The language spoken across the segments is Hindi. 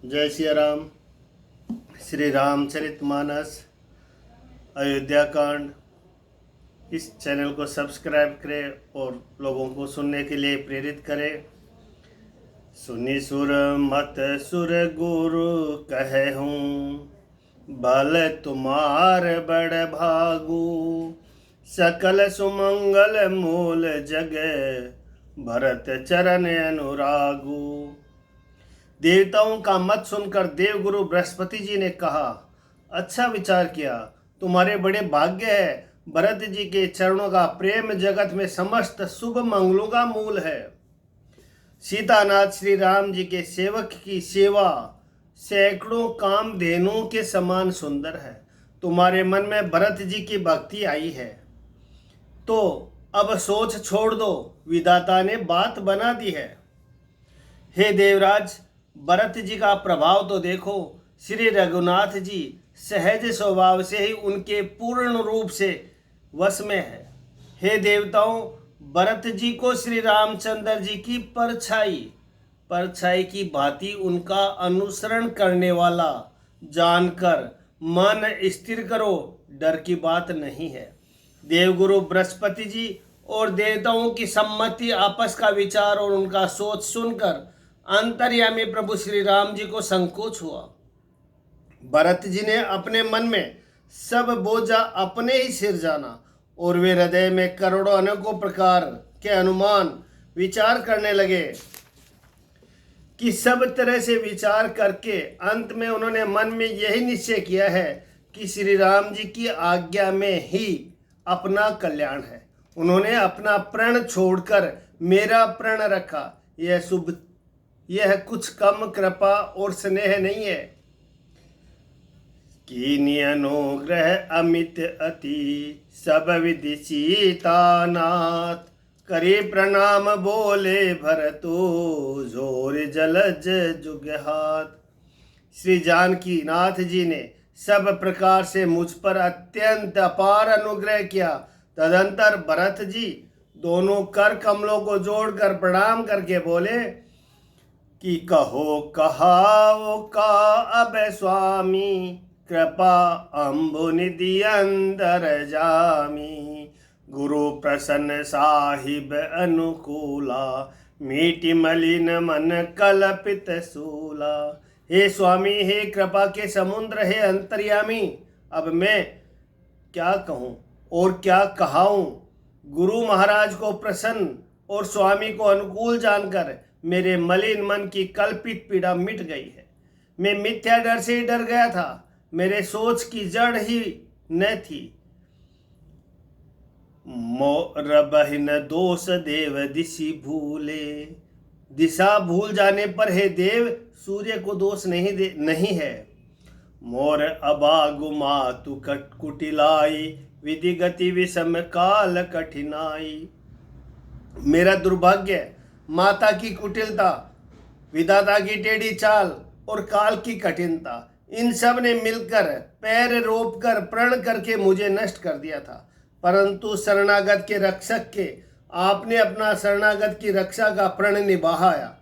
जय सिया राम। श्री रामचरितमानस अयोध्या कांड। इस चैनल को सब्सक्राइब करें और लोगों को सुनने के लिए प्रेरित करें। सुनी सुर मत सुर गुरु कहे हूँ, बल तुम्हार बड़ भागु। सकल सुमंगल मूल जगह, भरत चरण अनुरागु। देवताओं का मत सुनकर देवगुरु बृहस्पति जी ने कहा, अच्छा विचार किया, तुम्हारे बड़े भाग्य है। भरत जी के चरणों का प्रेम जगत में समस्त शुभ मंगलों का मूल है। सीतानाथ श्री राम जी के सेवक की सेवा सैकड़ों कामधेनुओं के समान सुंदर है। तुम्हारे मन में भरत जी की भक्ति आई है तो अब सोच छोड़ दो, विधाता ने बात बना दी है। हे देवराज, भरत जी का प्रभाव तो देखो। श्री रघुनाथ जी सहज स्वभाव से ही उनके पूर्ण रूप से वश में है। हे देवताओं, भरत जी को श्री रामचंद्र जी की परछाई की भांति उनका अनुसरण करने वाला जानकर मन स्थिर करो, डर की बात नहीं है। देवगुरु बृहस्पति जी और देवताओं की सम्मति, आपस का विचार और उनका सोच सुनकर अंतर्यामी प्रभु श्री राम जी को संकोच हुआ। भरत जी ने अपने मन में सब बोझा अपने ही सिर जाना और वे हृदय में करोड़ों अनेकों प्रकार के अनुमान विचार करने लगे कि सब तरह से विचार करके अंत में उन्होंने मन में यही निश्चय किया है कि श्री राम जी की आज्ञा में ही अपना कल्याण है। उन्होंने अपना प्रण छोड़कर मेरा प्रण रखा। यह कुछ कम कृपा और स्नेह नहीं है। कीनी अनुग्रह अमित अति, सब विधि सीतानाथ। करे प्रणाम बोले भरतो, जोर जलज जुग हाथ। श्री जानकी नाथ जी ने सब प्रकार से मुझ पर अत्यंत अपार अनुग्रह किया। तदंतर भरत जी दोनों कर कमलों को जोड़कर प्रणाम करके बोले कि कहो कहाओ का अब स्वामी, कृपा अम्बु निधि अंदर जामी। गुरु प्रसन्न साहिब अनुकूला, मीठी मलिन मन कल्पित सूला। हे स्वामी, हे कृपा के समुद्र, हे अंतर्यामी, अब मैं क्या कहूँ और क्या कहाऊँ। गुरु महाराज को प्रसन्न और स्वामी को अनुकूल जानकर मेरे मलिन मन की कल्पित पीड़ा मिट गई है। मैं मिथ्या डर से ही डर गया था, मेरे सोच की जड़ ही न थी। मोर बहिन दोष देव दिशि भूले। दिशा भूल जाने पर हे देव सूर्य को दोष नहीं है। मोर अबागु मातु कुटिलाई, विधि गति विषम काल कठिनाई। मेरा दुर्भाग्य माता की कुटिलता, विधाता की टेढ़ी चाल और काल की कठिनता, इन सब ने मिलकर पैर रोप कर प्रण करके मुझे नष्ट कर दिया था। परंतु शरणागत के रक्षक के आपने अपना शरणागत की रक्षा का प्रण निभाया,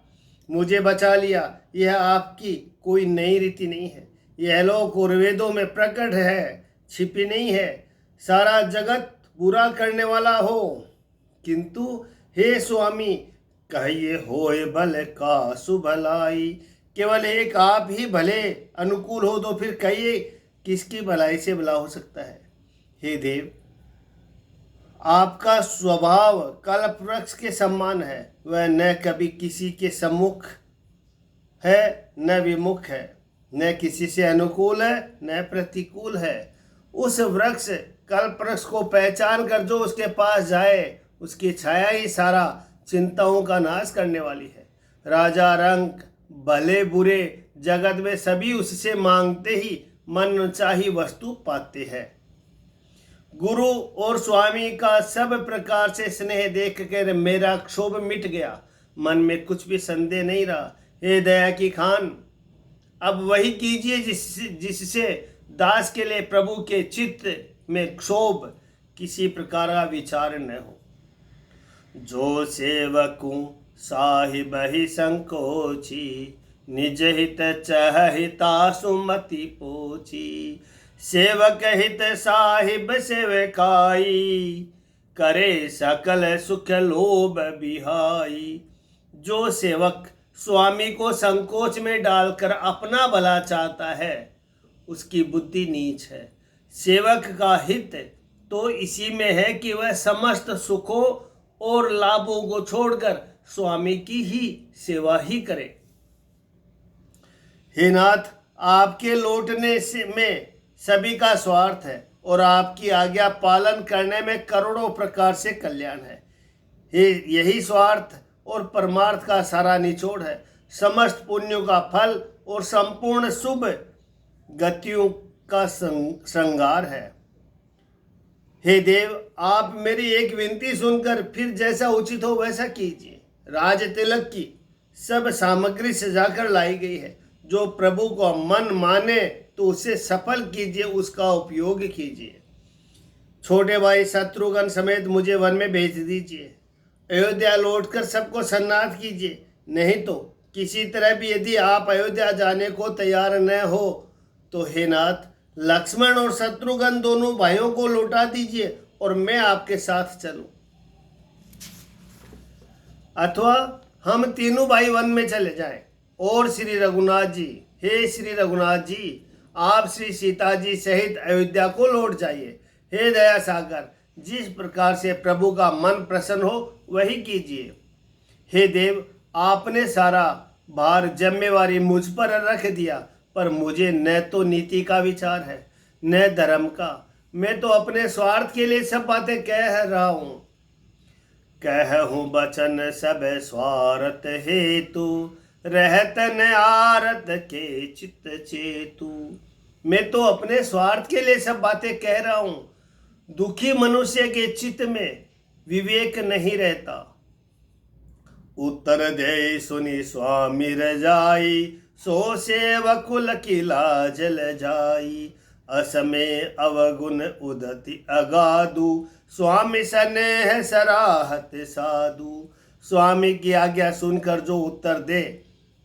मुझे बचा लिया। यह आपकी कोई नई रीति नहीं है। यह लोक और वेदों में प्रकट है, छिपी नहीं है। सारा जगत बुरा करने वाला हो, किंतु हे स्वामी, कहिए होए भल का सुभलाई। केवल एक आप ही भले अनुकूल हो तो फिर कहिए किसकी भलाई से भला हो सकता है। हे देव, आपका स्वभाव कल्प वृक्ष के समान है। वह न कभी किसी के सम्मुख है न विमुख है, न किसी से अनुकूल है न प्रतिकूल है। उस वृक्ष कल्प वृक्ष को पहचान कर जो उसके पास जाए, उसकी छाया ही सारा चिंताओं का नाश करने वाली है। राजा रंक भले बुरे जगत में सभी उससे मांगते ही मन चाही वस्तु पाते हैं। गुरु और स्वामी का सब प्रकार से स्नेह देख कर मेरा क्षोभ मिट गया। मन में कुछ भी संदेह नहीं रहा। हे दया की खान, अब वही कीजिए जिससे दास के लिए प्रभु के चित्त में क्षोभ किसी प्रकार का विचार न हो। जो सेवकू साहिब ही संकोची, निज हित चहिता सुमति पोची, सेवक हित साहिब सेवकाई, करे सकल सुख लोभ बिहाई। जो सेवक स्वामी को संकोच में डालकर अपना भला चाहता है उसकी बुद्धि नीच है। सेवक का हित तो इसी में है कि वह समस्त सुखों और लाभों को छोड़कर स्वामी की ही सेवा ही करे। हे नाथ, आपके लौटने से में सभी का स्वार्थ है और आपकी आज्ञा पालन करने में करोड़ों प्रकार से कल्याण है। यही स्वार्थ और परमार्थ का सारा निचोड़ है, समस्त पुण्यों का फल और संपूर्ण शुभ गतियों का श्रृंगार है। हे देव, आप मेरी एक विनती सुनकर फिर जैसा उचित हो वैसा कीजिए। राज तिलक की सब सामग्री सजाकर लाई गई है। जो प्रभु को मन माने तो उसे सफल कीजिए, उसका उपयोग कीजिए। छोटे भाई शत्रुघ्न समेत मुझे वन में भेज दीजिए। अयोध्या लौटकर सबको सन्नाथ कीजिए। नहीं तो किसी तरह भी यदि आप अयोध्या जाने को तैयार न हो तो हे नाथ, लक्ष्मण और शत्रुघ्न दोनों भाइयों को लौटा दीजिए और मैं आपके साथ चलूं। अथवा हम तीनों भाई वन में चले जाएं। और श्री रघुनाथ जी, हे श्री रघुनाथ जी, आप श्री सीता जी सहित अयोध्या को लौट जाइए। हे दया सागर, जिस प्रकार से प्रभु का मन प्रसन्न हो वही कीजिए। हे देव, आपने सारा भार जिम्मेवारी मुझ पर रख दिया, पर मुझे न तो नीति का विचार है न धर्म का। मैं तो अपने स्वार्थ के लिए सब बातें कह रहा हूँ। कहूँ बचन सब स्वार्थ हेतु, रहत न आरत के चित्त चेतु। मैं तो अपने स्वार्थ के लिए सब बातें कह रहा हूँ। दुखी मनुष्य के चित्त में विवेक नहीं रहता। उत्तर दे सुनी स्वामी रजाई, सो सेवकुल की लाज ल जाई। असमे अवगुण उदति अगाधु, स्वामी स्नेह सराहत साधु। स्वामी की आज्ञा सुनकर जो उत्तर दे,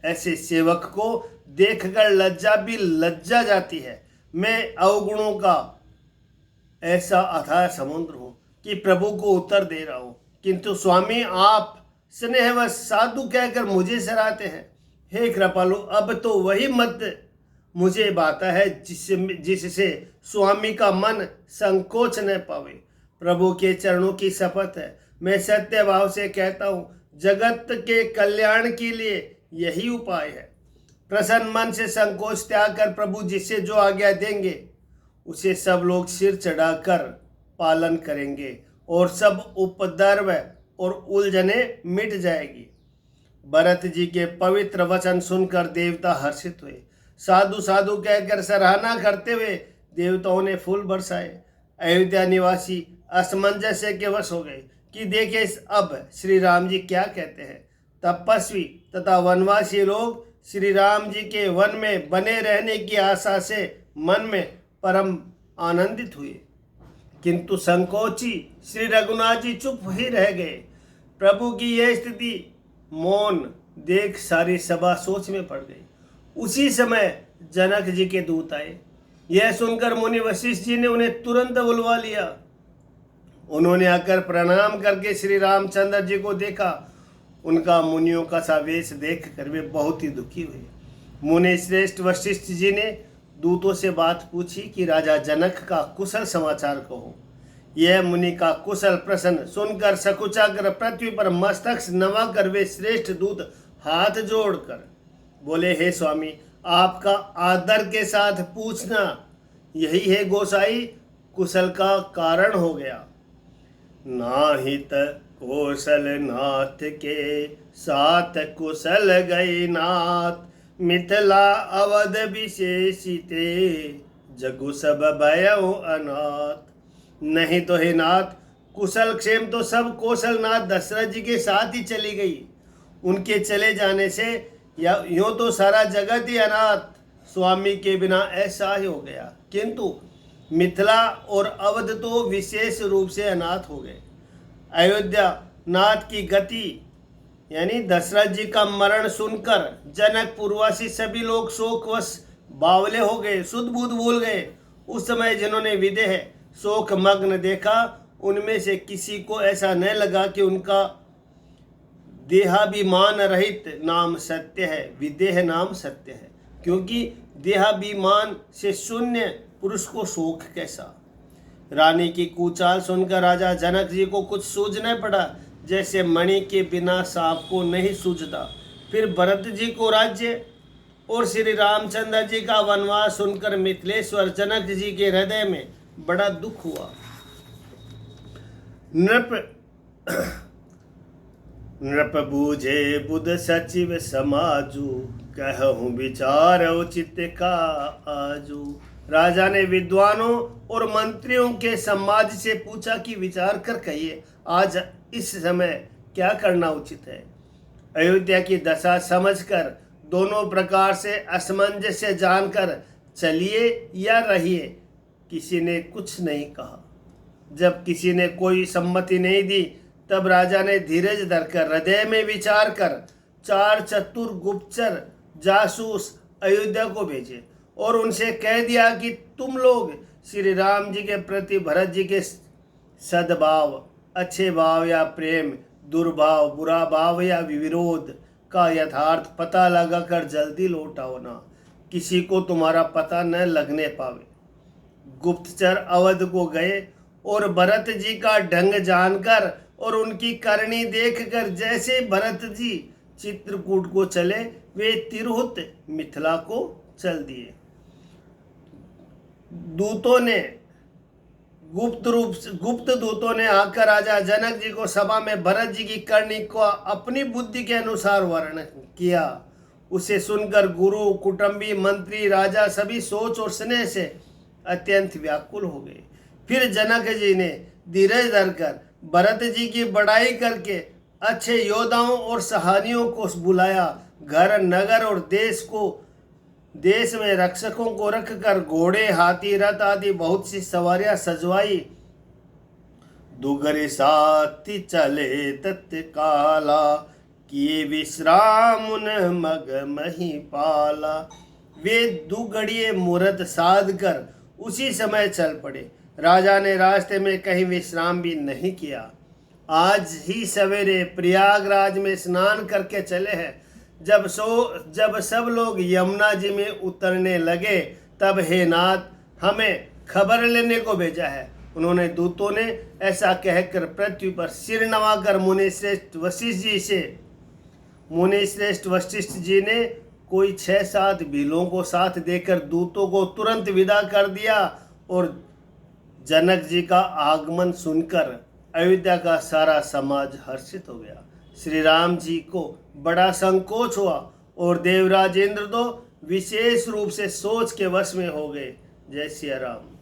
ऐसे सेवक को देखकर लज्जा भी लज्जा जाती है। मैं अवगुणों का ऐसा अथाह समुद्र हूँ कि प्रभु को उत्तर दे रहा हूँ, किंतु स्वामी आप स्नेहवश साधु कहकर मुझे सराहते हैं। हे कृपालु, अब तो वही मत मुझे बाता है जिससे स्वामी का मन संकोच न पावे। प्रभु के चरणों की शपथ है, मैं सत्य भाव से कहता हूँ, जगत के कल्याण के लिए यही उपाय है। प्रसन्न मन से संकोच त्याग कर प्रभु जिससे जो आज्ञा देंगे उसे सब लोग सिर चढ़ाकर पालन करेंगे और सब उपद्रव और उलझने मिट जाएगी। भरत जी के पवित्र वचन सुनकर देवता हर्षित हुए। साधु साधु कहकर सराहना करते हुए देवताओं ने फूल बरसाए। अयोध्या निवासी असमंजस्य के वश हो गए कि देखे अब श्री राम जी क्या कहते हैं। तपस्वी तथा वनवासी लोग श्री राम जी के वन में बने रहने की आशा से मन में परम आनंदित हुए, किंतु संकोची श्री रघुनाथ जी चुप ही रह गए। प्रभु की यह स्थिति मौन देख सारी सभा सोच में पड़ गई। उसी समय जनक जी के दूत आए। यह सुनकर मुनि वशिष्ठ जी ने उन्हें तुरंत बुलवा लिया। उन्होंने आकर प्रणाम करके श्री रामचंद्र जी को देखा। उनका मुनियों का सा वेश देख कर वे बहुत ही दुखी हुए। मुनि श्रेष्ठ वशिष्ठ जी ने दूतों से बात पूछी कि राजा जनक का कुशल समाचार कहो। यह मुनि का कुशल प्रश्न सुनकर सकुचाकर पृथ्वी पर मस्तक नवाकर वे श्रेष्ठ दूत हाथ जोड़कर बोले, हे स्वामी, आपका आदर के साथ पूछना यही है गोसाई कुशल का कारण हो गया। नाहित कौशल नाथ के साथ कुशल गए नाथ, मिथिला अवध विशेषिते जगु सब भयउ अनाथ। नहीं तो हे नाथ, कुशल क्षेम तो सब कौशलनाथ दशरथ जी के साथ ही चली गई। उनके चले जाने से या यूँ तो सारा जगत ही अनाथ स्वामी के बिना ऐसा ही हो गया, किंतु मिथिला और अवध तो विशेष रूप से अनाथ हो गए। अयोध्या नाथ की गति यानी दशरथ जी का मरण सुनकर जनक पूर्ववासी सभी लोग शोकवश बावले हो गए, शुद्ध बुद्ध भूल गए। उस समय जिन्होंने विदेह शोक मग्न देखा, उनमें से किसी को ऐसा न लगा कि उनका देहाभिमान रहित नाम सत्य है, विदेह नाम सत्य है। क्योंकि देहाभिमान से शून्य पुरुष को शोक कैसा। रानी की कुचाल सुनकर राजा जनक जी को कुछ सूझने पड़ा, जैसे मणि के बिना सांप को नहीं सूझता। फिर भरत जी को राज्य और श्री रामचंद्र जी का वनवास सुनकर मिथिलेश्वर जनक जी के हृदय में बड़ा दुख हुआ। नृप बूझे बुध सचिव समाजू, कहूँ विचार उचित का आजू। राजा ने विद्वानों और मंत्रियों के समाज से पूछा कि विचार कर कहिए, आज इस समय क्या करना उचित है। अयोध्या की दशा समझकर, दोनों प्रकार से असमंजस्य जानकर चलिए या रहिए। किसी ने कुछ नहीं कहा। जब किसी ने कोई सम्मति नहीं दी, तब राजा ने धीरज धरकर हृदय में विचार कर 4 चतुर गुप्तचर जासूस अयोध्या को भेजे और उनसे कह दिया कि तुम लोग श्री राम जी के प्रति भरत जी के सद्भाव, अच्छे भाव या प्रेम, दुर्भाव, बुरा भाव या विरोध का यथार्थ पता लगाकर जल्दी लौट आओ ना, किसी को तुम्हारा पता न लगने पावे। गुप्तचर अवध को गए और भरत जी का ढंग जानकर और उनकी करनी देखकर जैसे भरत जी चित्रकूट को चले, वे तिरहुत मिथिला को चल दिए। गुप्त दूतों ने आकर राजा जनक जी को सभा में भरत जी की करनी को अपनी बुद्धि के अनुसार वर्णन किया। उसे सुनकर गुरु, कुटुंबी, मंत्री, राजा सभी सोच और स्नेह से अत्यंत व्याकुल हो गए। फिर जनक जी ने धीरज धरकर भरत जी की बड़ाई करके अच्छे योद्धाओं और सहानियों को बुलाया। घर, नगर और देश में रक्षकों को रखकर घोड़े, हाथी, रथ आदि बहुत सी सवारियां सजवाई। दुगरे साथी चले तत्काला, किए विश्राम उन्हें मग मही पाला। वे दुगड़िए मुहूर्त साध कर उसी समय चल पड़े। राजा ने रास्ते में कहीं विश्राम भी नहीं किया। आज ही सवेरे प्रयागराज में स्नान करके चले हैं। जब सब लोग यमुना जी में उतरने लगे, तब हे नाथ, हमें खबर लेने को भेजा है। उन्होंने दूतों ने ऐसा कहकर पृथ्वी पर सिर नवाकर मुनिश्रेष्ठ वशिष्ठ जी ने कोई 6-7 भीलों को साथ देकर दूतों को तुरंत विदा कर दिया। और जनक जी का आगमन सुनकर अयोध्या का सारा समाज हर्षित हो गया। श्री राम जी को बड़ा संकोच हुआ और देवराज इंद्र तो विशेष रूप से सोच के वश में हो गए। जय सिया राम।